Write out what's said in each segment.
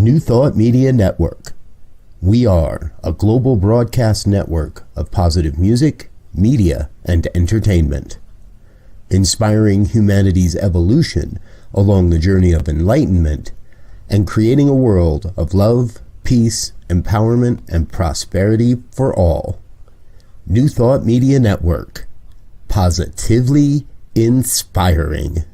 New Thought Media Network. We are a global broadcast network of positive music, media, and entertainment, inspiring humanity's evolution along the journey of enlightenment and creating a world of love, peace, empowerment, and prosperity for all. New Thought Media Network. Positively inspiring.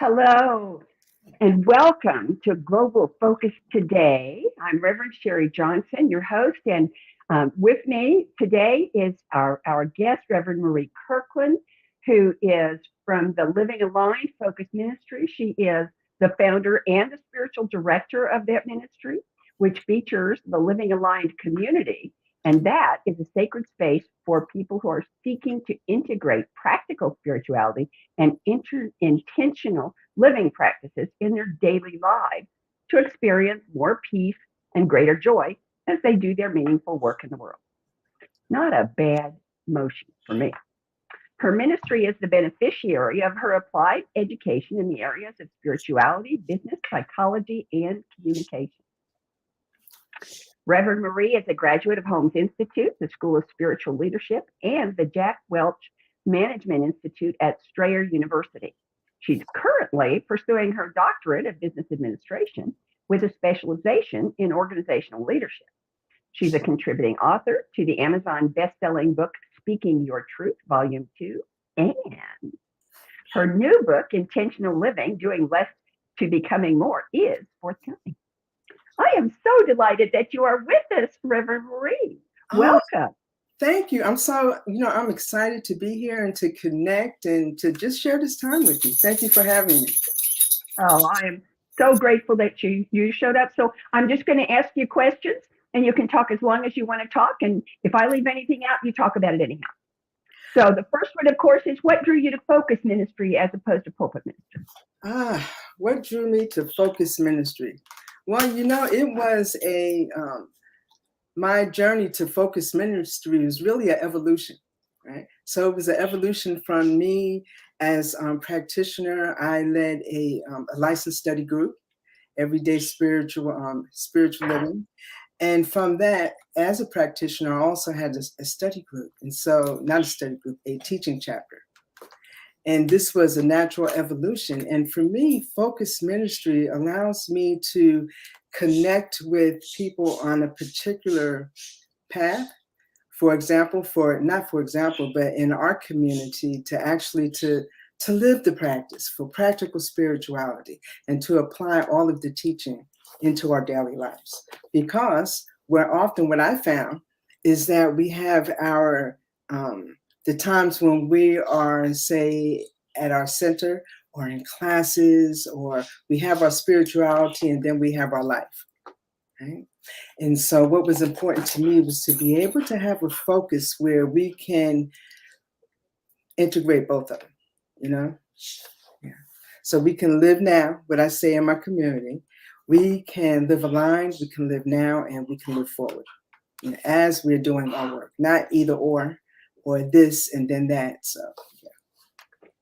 Hello, and welcome to Global Focus Today. I'm Reverend Sharri Johnson, your host, and with me today is our guest, Reverend Marie Kirkland, who is from the Living Aligned Focus Ministry. She is the founder and the spiritual director of that ministry, which features the Living Aligned community. And that is a sacred space for people who are seeking to integrate practical spirituality and intentional living practices in their daily lives to experience more peace and greater joy as they do their meaningful work in the world. Not a bad motion for me. Her ministry is the beneficiary of her applied education in the areas of spirituality, business, psychology, and communication. Reverend Marie is a graduate of Holmes Institute, the School of Spiritual Leadership, and the Jack Welch Management Institute at Strayer University. She's currently pursuing her doctorate of business administration with a specialization in organizational leadership. She's a contributing author to the Amazon best-selling book, Speaking Your Truth, Volume 2, and her new book, Intentional Living, Doing Less to Becoming More, is forthcoming. I am so delighted that you are with us, Reverend Marie. Welcome. Thank you. I'm excited to be here and to connect and to just share this time with you. Thank you for having me. Oh, I am so grateful that you showed up. So I'm just going to ask you questions and you can talk as long as you want to talk. And if I leave anything out, you talk about it anyhow. So the first one, of course, is what drew you to focus ministry as opposed to pulpit ministry? What drew me to focus ministry? Well, it was my journey to focus ministry was really an evolution, right? So it was an evolution from me as a practitioner. I led a licensed study group, everyday spiritual living. And from that, as a practitioner, I also had a study group. And so not a study group, a teaching chapter. And this was a natural evolution. And for me, focus ministry allows me to connect with people on a particular path. But in our community, to actually to live the practice for practical spirituality and to apply all of the teaching into our daily lives. Because what I found is that we have our the times when we are, say, at our center or in classes, or we have our spirituality and then we have our life, right? And so what was important to me was to be able to have a focus where we can integrate both of them, Yeah. So we can live now, what I say in my community, we can live aligned, we can live now, and we can move forward, as we're doing our work, not either or this and then that. So, yeah.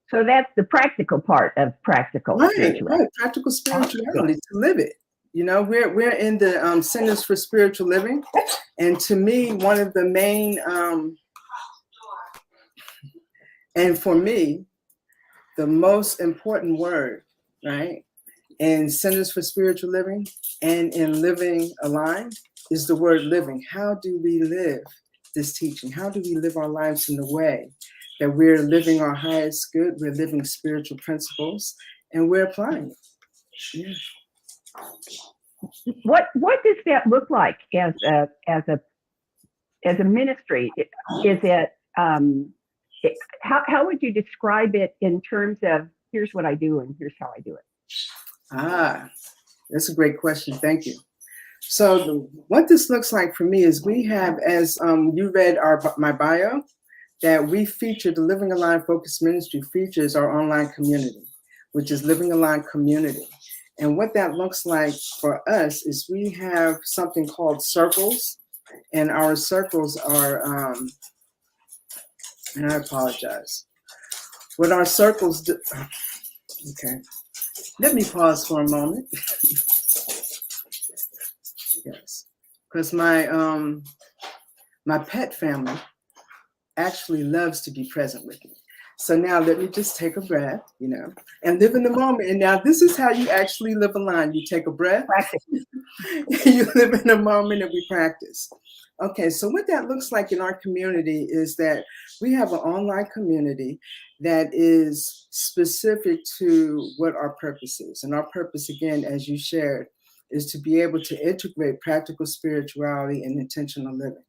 So that's the practical part of practical spirituality. Right, practical spirituality, to live it. We're in the Centers for Spiritual Living, and to me, one of the main And for me, the most important word, right, in Centers for Spiritual Living and in Living Aligned is the word living. How do we live this teaching? How do we live our lives in the way that we're living our highest good, we're living spiritual principles, and we're applying it? Yeah. What does that look like as a ministry? Is it how would you describe it in terms of here's what I do and here's how I do it? That's a great question. Thank you. So what this looks like for me is we have, as you read my bio, that we feature the Living Aligned Focus Ministry features our online community, which is Living Aligned Community. And what that looks like for us is we have something called circles, and our circles are, and I apologize. What our circles do, okay, let me pause for a moment. Yes, because my pet family actually loves to be present with me. So now let me just take a breath, and live in the moment. And now this is how you actually live aligned. You take a breath, you live in the moment, and we practice. Okay, so what that looks like in our community is that we have an online community that is specific to what our purpose is. And our purpose, again, as you shared, is to be able to integrate practical spirituality and intentional living.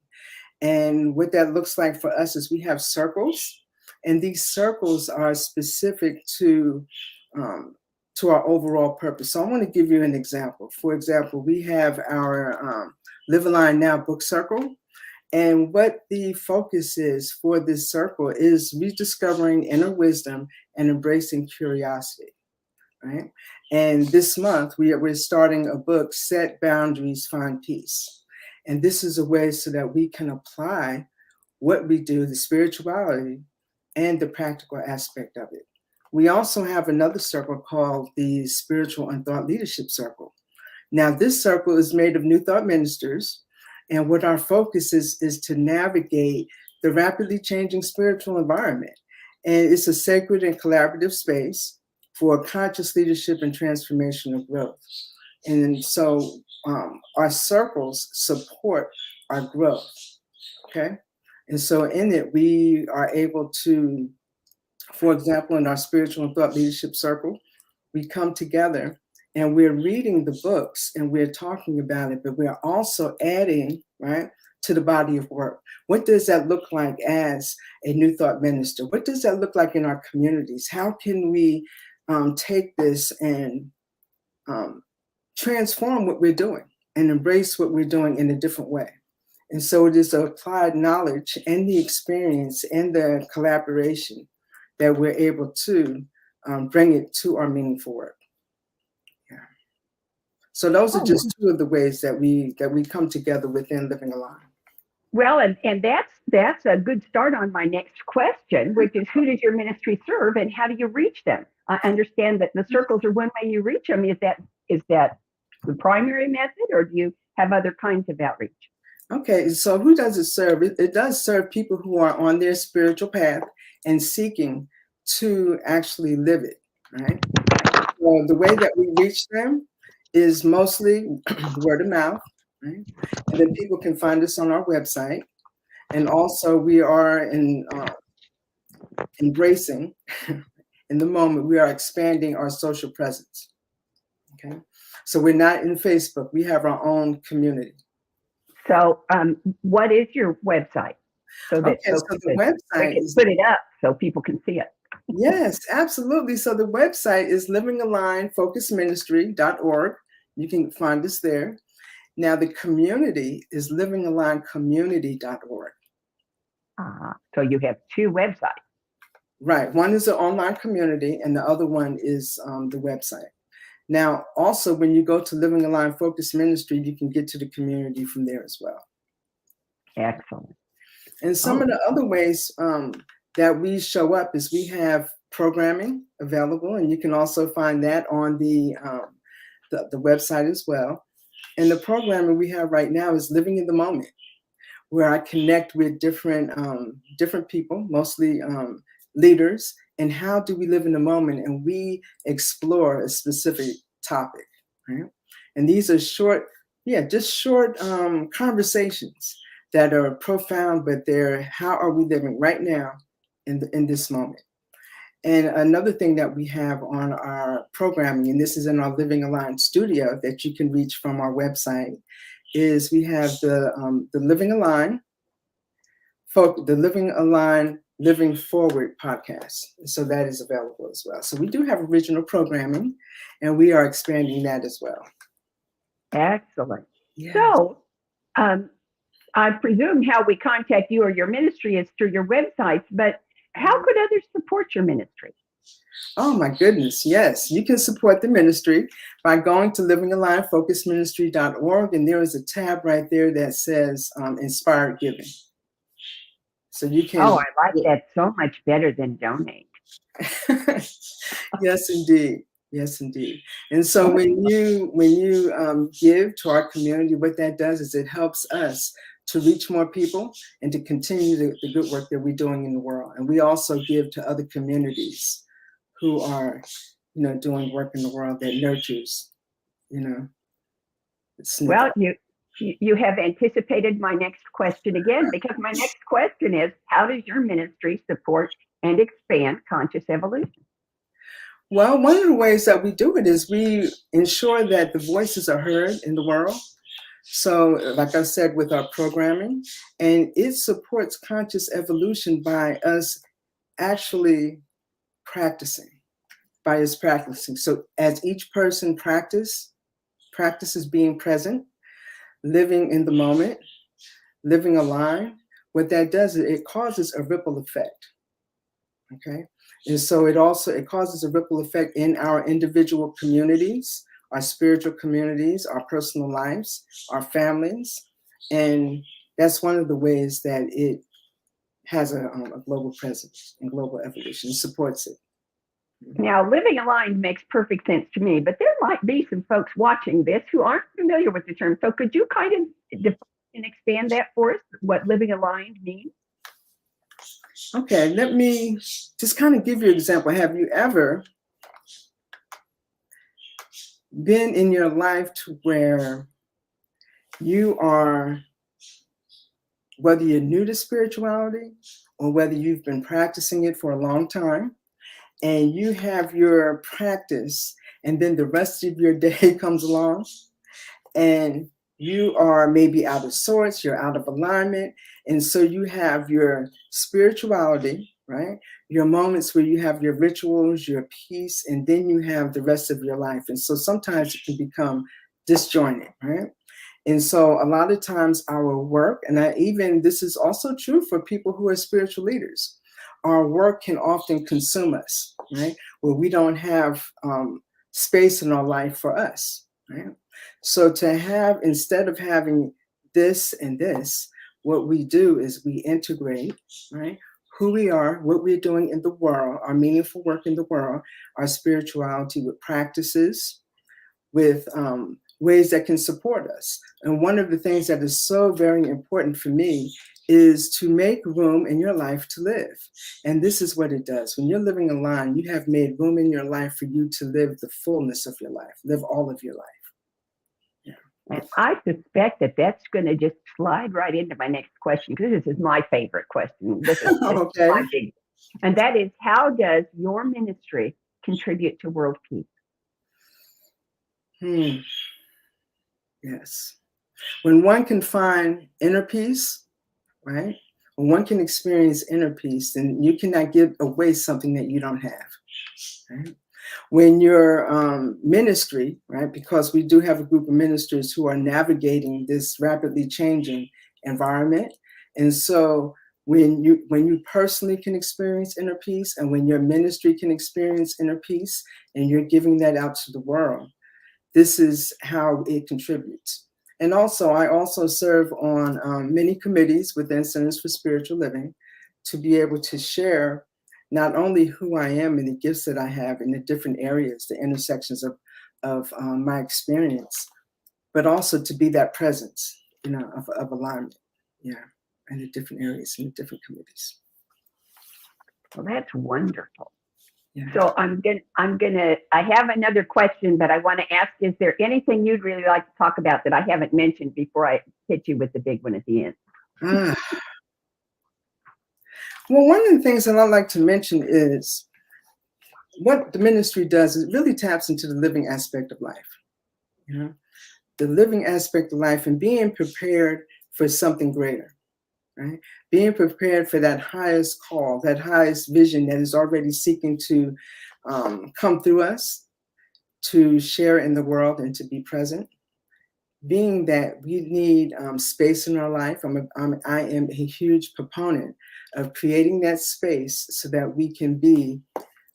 And what that looks like for us is we have circles, and these circles are specific to our overall purpose. So I want to give you an example. For example, we have our Live Aligned Now book circle. And what the focus is for this circle is rediscovering inner wisdom and embracing curiosity, right? And this month, we're starting a book, Set Boundaries, Find Peace. And this is a way so that we can apply what we do, the spirituality and the practical aspect of it. We also have another circle called the Spiritual and Thought Leadership Circle. Now, this circle is made of New Thought ministers, and what our focus is to navigate the rapidly changing spiritual environment. And it's a sacred and collaborative space for conscious leadership and transformational growth. And so our circles support our growth, okay? And so in it, we are able to, for example, in our Spiritual and Thought Leadership Circle, we come together and we're reading the books and we're talking about it, but we're also adding, right, to the body of work. What does that look like as a New Thought minister? What does that look like in our communities? How can we take this and transform what we're doing and embrace what we're doing in a different way? And so it is the applied knowledge and the experience and the collaboration that we're able to bring it to our meaningful work. Yeah. So those are just two of the ways that we come together within Living Aligned. Well, and that's a good start on my next question, which is who does your ministry serve and how do you reach them? I understand that the circles are one way you reach them. Is that the primary method, or do you have other kinds of outreach? Okay, so who does it serve? It does serve people who are on their spiritual path and seeking to actually live it, right? So the way that we reach them is mostly word of mouth, right? And then people can find us on our website. And also we are embracing, in the moment, we are expanding our social presence, okay? So we're not in Facebook, we have our own community. So what is your website? So that the website is, put it up so people can see it. Yes, absolutely. So the website is livingalignedfocusministry.org. You can find us there. Now the community is livingalignedcommunity.org. So you have two websites. Right. One is the online community and the other one is the website. Now, also, when you go to Living Aligned Focus Ministry, you can get to the community from there as well. Excellent. And some of the other ways that we show up is we have programming available, and you can also find that on the website as well. And the programming we have right now is Living in the Moment, where I connect with different people, mostly leaders, and how do we live in the moment, and we explore a specific topic, right? And these are short, just short conversations that are profound, but they're how are we living right now in this moment. And another thing that we have on our programming, and this is in our Living Aligned studio that you can reach from our website, is we have the Living Aligned, the Living Aligned Living Forward podcast. So that is available as well. So we do have original programming, and we are expanding that as well. Excellent. Yes. So I presume how we contact you or your ministry is through your websites, but how could others support your ministry? Oh my goodness, yes. You can support the ministry by going to livingalignedfocusministry.org, and there is a tab right there that says Inspired Giving. So you can. Oh, I like that so much better than donate. Yes, indeed. Yes, indeed. And so when you give to our community, what that does is it helps us to reach more people and to continue the good work that we're doing in the world. And we also give to other communities who are, doing work in the world that nurtures, Well, you have anticipated my next question again, because my next question is, how does your ministry support and expand conscious evolution? Well, one of the ways that we do it is we ensure that the voices are heard in the world. So, like I said, with our programming, and it supports conscious evolution by us actually practicing, So as each person practices being present, living in the moment, living aligned, what that does is it causes a ripple effect. Okay. And so it causes a ripple effect in our individual communities, our spiritual communities, our personal lives, our families. And that's one of the ways that it has a global presence and global evolution. It supports it. Now, living aligned makes perfect sense to me, but there might be some folks watching this who aren't familiar with the term. So could you kind of define and expand that for us, what living aligned means? Okay, let me just kind of give you an example. Have you ever been in your life to where you are, whether you're new to spirituality or whether you've been practicing it for a long time, and you have your practice, and then the rest of your day comes along, and you are maybe out of sorts, you're out of alignment, and so you have your spirituality, right? Your moments where you have your rituals, your peace, and then you have the rest of your life. And so sometimes it can become disjointed, right? And so a lot of times our work, and this is also true for people who are spiritual leaders, our work can often consume us, right? Where we don't have space in our life for us, right? So instead of having this and this, what we do is we integrate, right? Who we are, what we're doing in the world, our meaningful work in the world, our spirituality with practices, with ways that can support us. And one of the things that is so very important for me is to make room in your life to live. And this is what it does. When you're living aligned, you have made room in your life for you to live the fullness of your life, live all of your life. Yeah. And I suspect that that's going to just slide right into my next question, because this is my favorite question. This is Okay. my big, and that is, how does your ministry contribute to world peace? Yes. When one can find inner peace, right? When one can experience inner peace, then you cannot give away something that you don't have, right? When your ministry, right? Because we do have a group of ministers who are navigating this rapidly changing environment. And so when you personally can experience inner peace, and when your ministry can experience inner peace, and you're giving that out to the world, this is how it contributes. And also, I also serve on many committees within Centers for Spiritual Living to be able to share not only who I am and the gifts that I have in the different areas, the intersections of my experience, but also to be that presence, of alignment, in the different areas, in the different committees. Well, that's wonderful. Yeah. So I have another question, but I want to ask, is there anything you'd really like to talk about that I haven't mentioned before I hit you with the big one at the end? Ah. Well, one of the things that I'd like to mention is what the ministry does is it really taps into the living aspect of life. You know, the living aspect of life and being prepared for something greater, right? Being prepared for that highest call, that highest vision that is already seeking to come through us, to share in the world and to be present. Being that we need space in our life, I am a huge proponent of creating that space so that we can be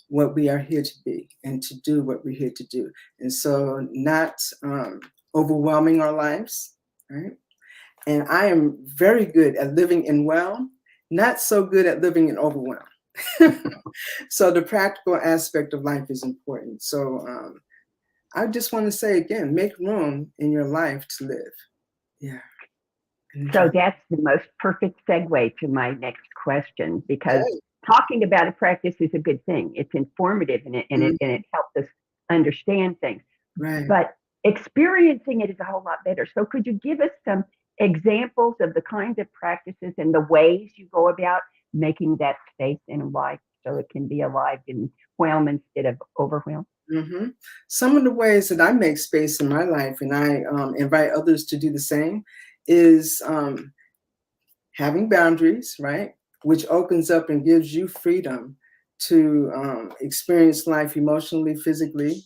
what we are here to be and to do what we're here to do. And so not overwhelming our lives, right? And I am very good at living in well, not so good at living in overwhelm. So the practical aspect of life is important. So I just want to say again, make room in your life to live. Yeah. So that's the most perfect segue to my next question, because Hey. talking about a practice is a good thing. It's informative and it helps us understand things. Right. But experiencing it is a whole lot better. So could you give us some examples of the kinds of practices and the ways you go about making that space in life so it can be alive in whelm instead of overwhelm? Mm-hmm. Some of the ways that I make space in my life, and I invite others to do the same, is having boundaries, right? Which opens up and gives you freedom to experience life emotionally, physically,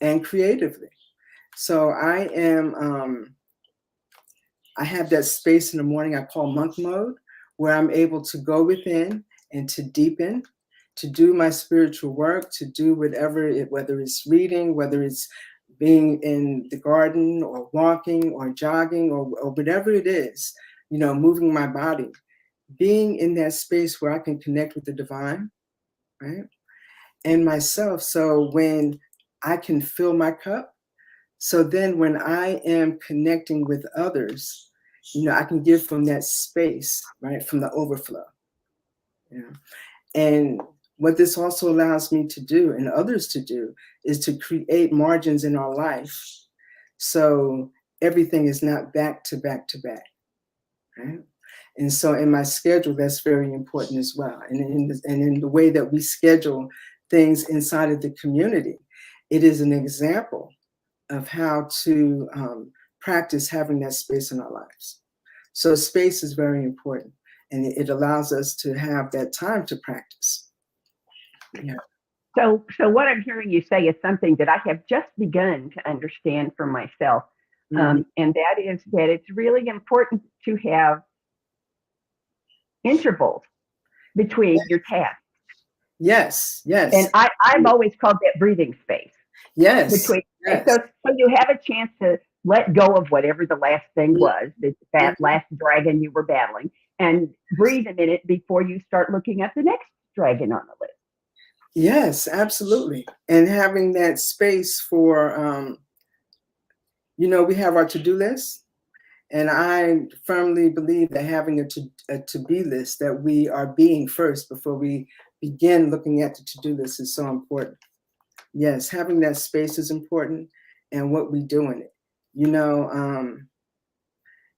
and creatively. So I have that space in the morning I call monk mode, where I'm able to go within and to deepen, to do my spiritual work, to do whatever, whether it's reading, whether it's being in the garden or walking or jogging or whatever it is, moving my body, being in that space where I can connect with the divine, right? And myself. So when I can fill my cup, so then when I am connecting with others, I can give from that space, right? From the overflow. And what this also allows me to do and others to do is to create margins in our life. So everything is not back to back to back, right? And so in my schedule, that's very important as well. And in the way that we schedule things inside of the community, it is an example of how to practice having that space in our lives. So space is very important, and it allows us to have that time to practice. Yeah. So what I'm hearing you say is something that I have just begun to understand for myself. And that is that it's really important to have intervals between your tasks. Yes. And I've always called that breathing space. Yes. So you have a chance to let go of whatever the last thing was, that last dragon you were battling, and breathe a minute before you start looking at the next dragon on the list. Yes, absolutely. And having that space for, we have our to-do list. And I firmly believe that having a to-be list, that we are being first before we begin looking at the to-do list, is so important. Yes, having that space is important, and what we do in it.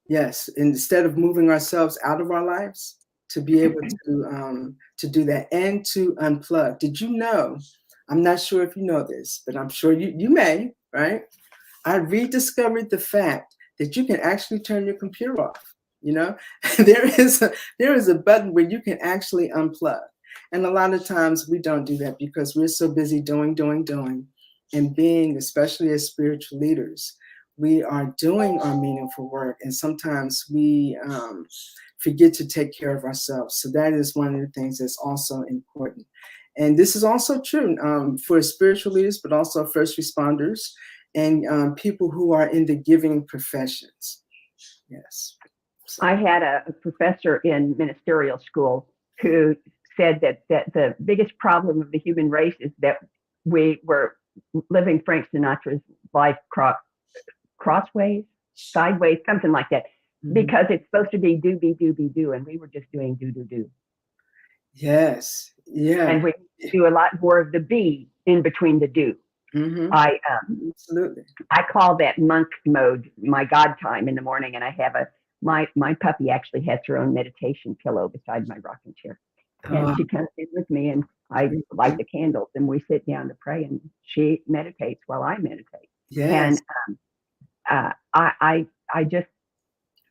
Yes, instead of moving ourselves out of our lives, to be able to do that and to unplug. Did you know? I'm not sure if you know this, but I'm sure you may, right? I rediscovered the fact that you can actually turn your computer off. There is a button where you can actually unplug. And a lot of times we don't do that because we're so busy doing, and being, especially as spiritual leaders, we are doing our meaningful work. And sometimes we forget to take care of ourselves. So that is one of the things that's also important. And this is also true for spiritual leaders, but also first responders and people who are in the giving professions. Yes. So. I had a professor in ministerial school who said that the biggest problem of the human race is that we were living Frank Sinatra's life crossways, sideways, something like that, because it's supposed to be do, and we were just doing do. Yes. Yeah. And we do a lot more of the be in between the do. Mm-hmm. Absolutely. I call that monk mode my God time in the morning, and I have my puppy actually has her own meditation pillow beside my rocking chair, and she comes in with me, and I light the candles, and we sit down to pray, and she meditates while I meditate. Yes. And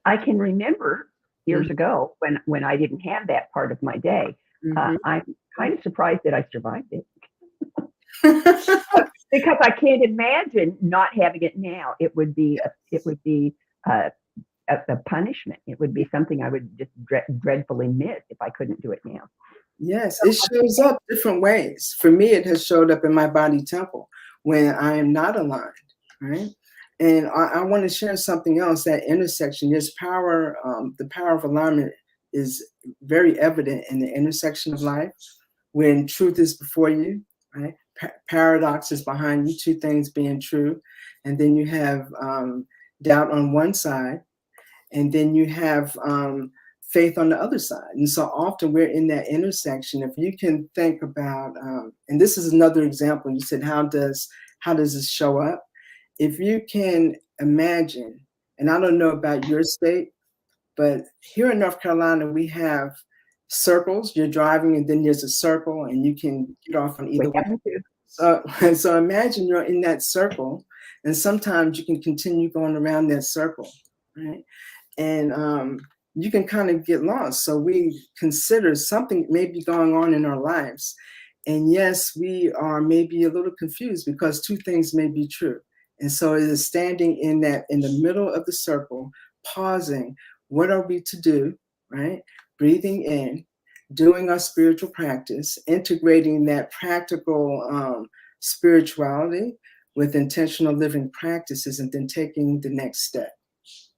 I can remember years ago when I didn't have that part of my day. I'm kind of surprised that I survived it. Because I can't imagine not having it now. It would be a punishment. It would be something I would just dreadfully miss if I couldn't do it now. Yes, it shows up different ways. For me, it has showed up in my body temple when I am not aligned, right? And I want to share something else, that intersection. There's power, the power of alignment is very evident in the intersection of life when truth is before you, right? Paradox is behind you, two things being true. And then you have doubt on one side, and then you have faith on the other side. And so often we're in that intersection. If you can think about, and this is another example, you said, how does this show up? If you can imagine, and I don't know about your state, but here in North Carolina, we have circles. You're driving and then there's a circle and you can get off on either way. So imagine you're in that circle, and sometimes you can continue going around that circle, right? And you can kind of get lost. So we consider something may be going on in our lives. And yes, we are maybe a little confused because two things may be true. And so it is standing in the middle of the circle, pausing. What are we to do, right? Breathing in, doing our spiritual practice, integrating that practical spirituality with intentional living practices, and then taking the next step,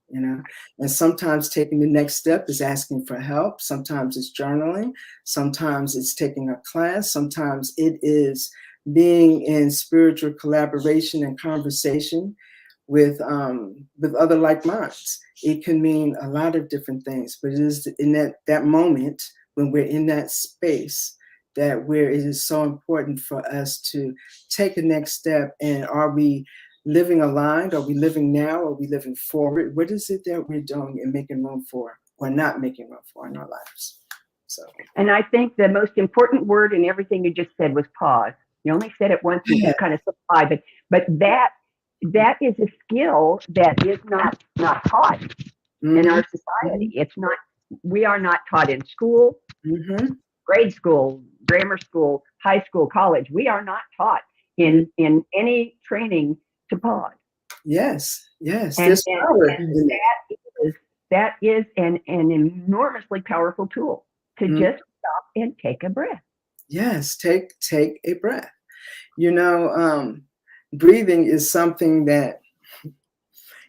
you know? And sometimes taking the next step is asking for help. Sometimes it's journaling. Sometimes it's taking a class. Sometimes it is being in spiritual collaboration and conversation with other like minds. It can mean a lot of different things, but it is in that moment when we're in that space that where it is so important for us to take a next step. And are we living aligned? Are we living now? Are we living forward? What is it that we're doing and making room for, or not making room for in our lives? So, and I think the most important word in everything you just said was pause. You only said it once, and you kind of supplied, but that is a skill that is not taught in our society. It's not. We are not taught in school, grade school, grammar school, high school, college. We are not taught in any training to pause. Yes. And that is an enormously powerful tool to just stop and take a breath. Yes, take a breath. You know, breathing is something that,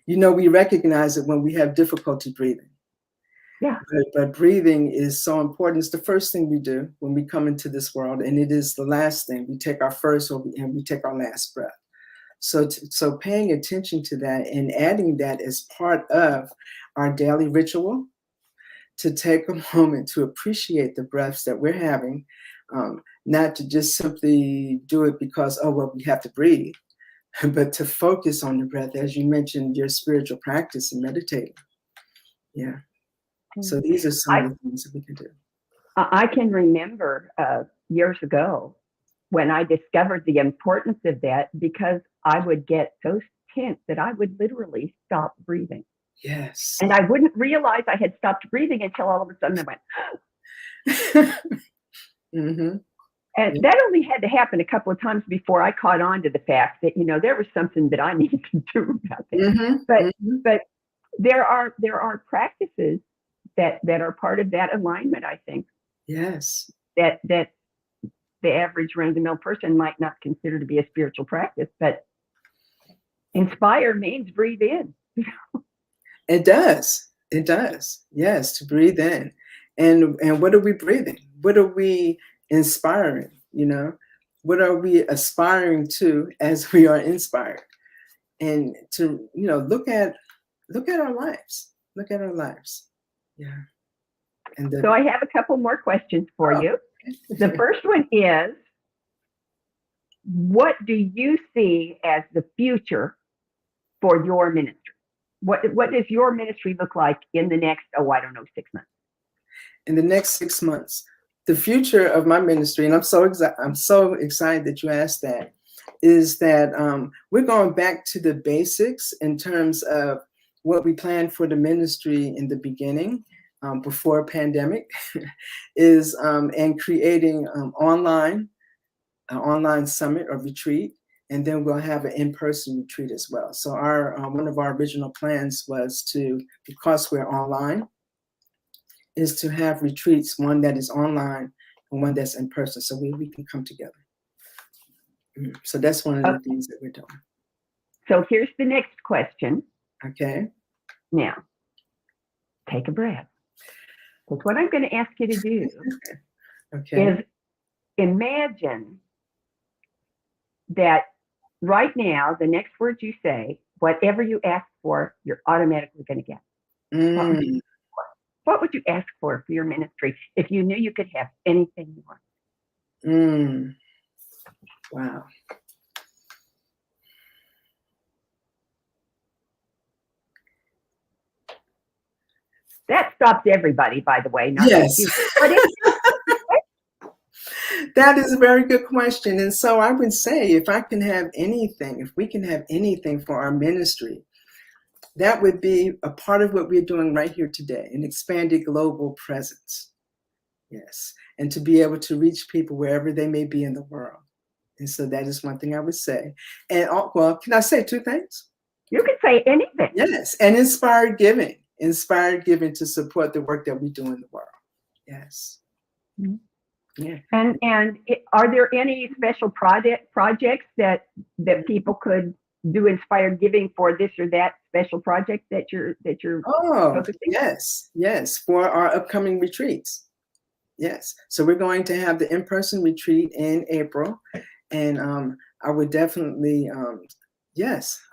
you know, we recognize it when we have difficulty breathing. Yeah. But breathing is so important. It's the first thing we do when we come into this world, and it is the last thing. We take our first and we take our last breath. So paying attention to that and adding that as part of our daily ritual, to take a moment to appreciate the breaths that we're having, not to just simply do it because, oh, well, we have to breathe, but to focus on the breath, as you mentioned, your spiritual practice and meditating. Yeah. So these are some of the things that we can do. I can remember years ago when I discovered the importance of that, because I would get so tense that I would literally stop breathing. Yes. And I wouldn't realize I had stopped breathing until all of a sudden I went, And that only had to happen a couple of times before I caught on to the fact that, you know, there was something that I needed to do about that. But there are practices that are part of that alignment, I think. Yes. That the average run-of-the-mill person might not consider to be a spiritual practice, but inspire means breathe in. It does. It does. Yes, to breathe in. And what are we breathing? What are we inspiring? You know, what are we aspiring to as we are inspired? And to, you know, look at our lives. Look at our lives. Yeah. And so I have a couple more questions for you. The first one is, what do you see as the future for your ministry? What does your ministry look like in the next, 6 months? In the next 6 months, the future of my ministry, and I'm so excited that you asked that, is that we're going back to the basics in terms of what we planned for the ministry in the beginning, before pandemic, is and creating an online summit or retreat, and then we'll have an in-person retreat as well. So our one of our original plans was to, because we're online, is to have retreats, one that is online and one that's in person, so we can come together. So that's one of the things that we're doing. So here's the next question. Okay. Now, take a breath. Because what I'm going to ask you to do is imagine that right now, the next words you say, whatever you ask for, you're automatically going to get. What would you ask for your ministry if you knew you could have anything you want? Wow. That stops everybody, by the way. Not yes. You. What is That is a very good question. And so I would say, if we can have anything for our ministry, that would be a part of what we're doing right here today, an expanded global presence. Yes. And to be able to reach people wherever they may be in the world. And so that is one thing I would say. And can I say two things? You can say anything. Yes. And inspired giving to support the work that we do in the world. Yes. Mm-hmm. Yeah. And are there any special projects that people could do inspired giving for, this or that special project that you're focusing on? Yes, for our upcoming retreats. Yes. So we're going to have the in-person retreat in April, and I would definitely I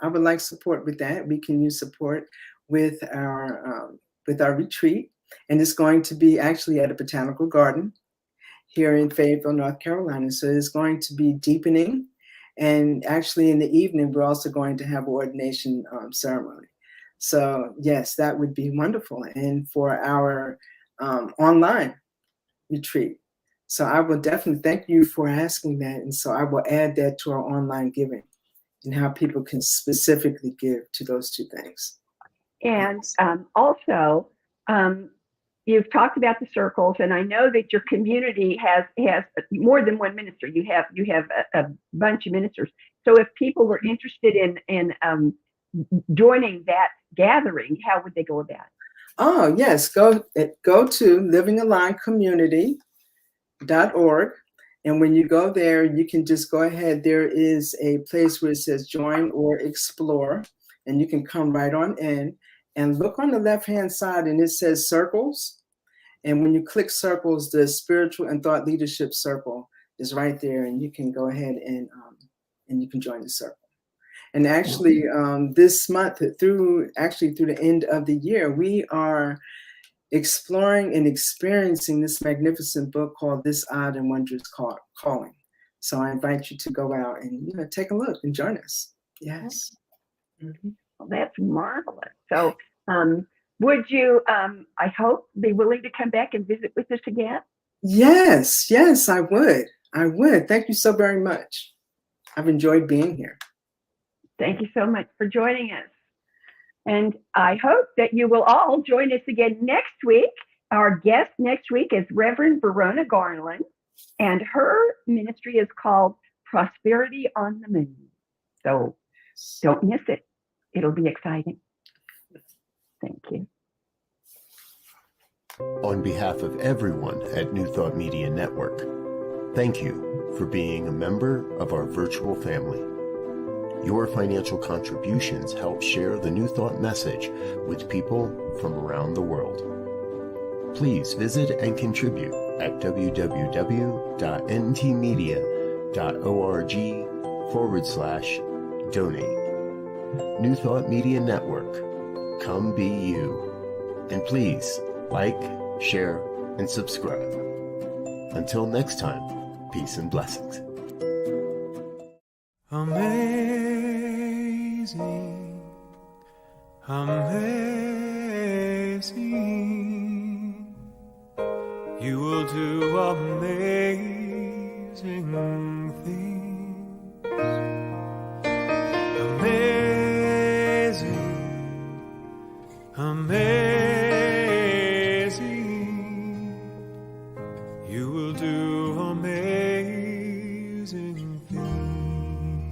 would like support with that. We can use support with our retreat, and it's going to be actually at a botanical garden here in Fayetteville, North Carolina. So it's going to be deepening. And actually in the evening, we're also going to have an ordination ceremony. So yes, that would be wonderful. And for our online retreat. So I will definitely thank you for asking that. And so I will add that to our online giving and how people can specifically give to those two things. And also, you've talked about the circles, and I know that your community has more than one minister. You have a bunch of ministers. So if people were interested in joining that gathering, how would they go about it? Oh yes, go to livingalignedcommunity.org, and when you go there, you can just go ahead. There is a place where it says join or explore, and you can come right on in. And look on the left-hand side, and it says circles. And when you click circles, the spiritual and thought leadership circle is right there, and you can go ahead and you can join the circle. And actually, this month, through the end of the year, we are exploring and experiencing this magnificent book called This Odd and Wondrous Calling. So I invite you to go out and take a look and join us. Yes. Mm-hmm. Well, that's marvelous. So would you, I hope, be willing to come back and visit with us again? Yes, I would. Thank you so very much. I've enjoyed being here. Thank you so much for joining us. And I hope that you will all join us again next week. Our guest next week is Reverend Verona Garland, and her ministry is called Prosperity on the Moon. So don't miss it. It'll be exciting. Thank you. On behalf of everyone at New Thought Media Network, thank you for being a member of our virtual family. Your financial contributions help share the New Thought message with people from around the world. Please visit and contribute at www.ntmedia.org/donate. New Thought Media Network. Come be you. And please like, share, and subscribe. Until next time, peace and blessings. Amazing, amazing, you will do amazing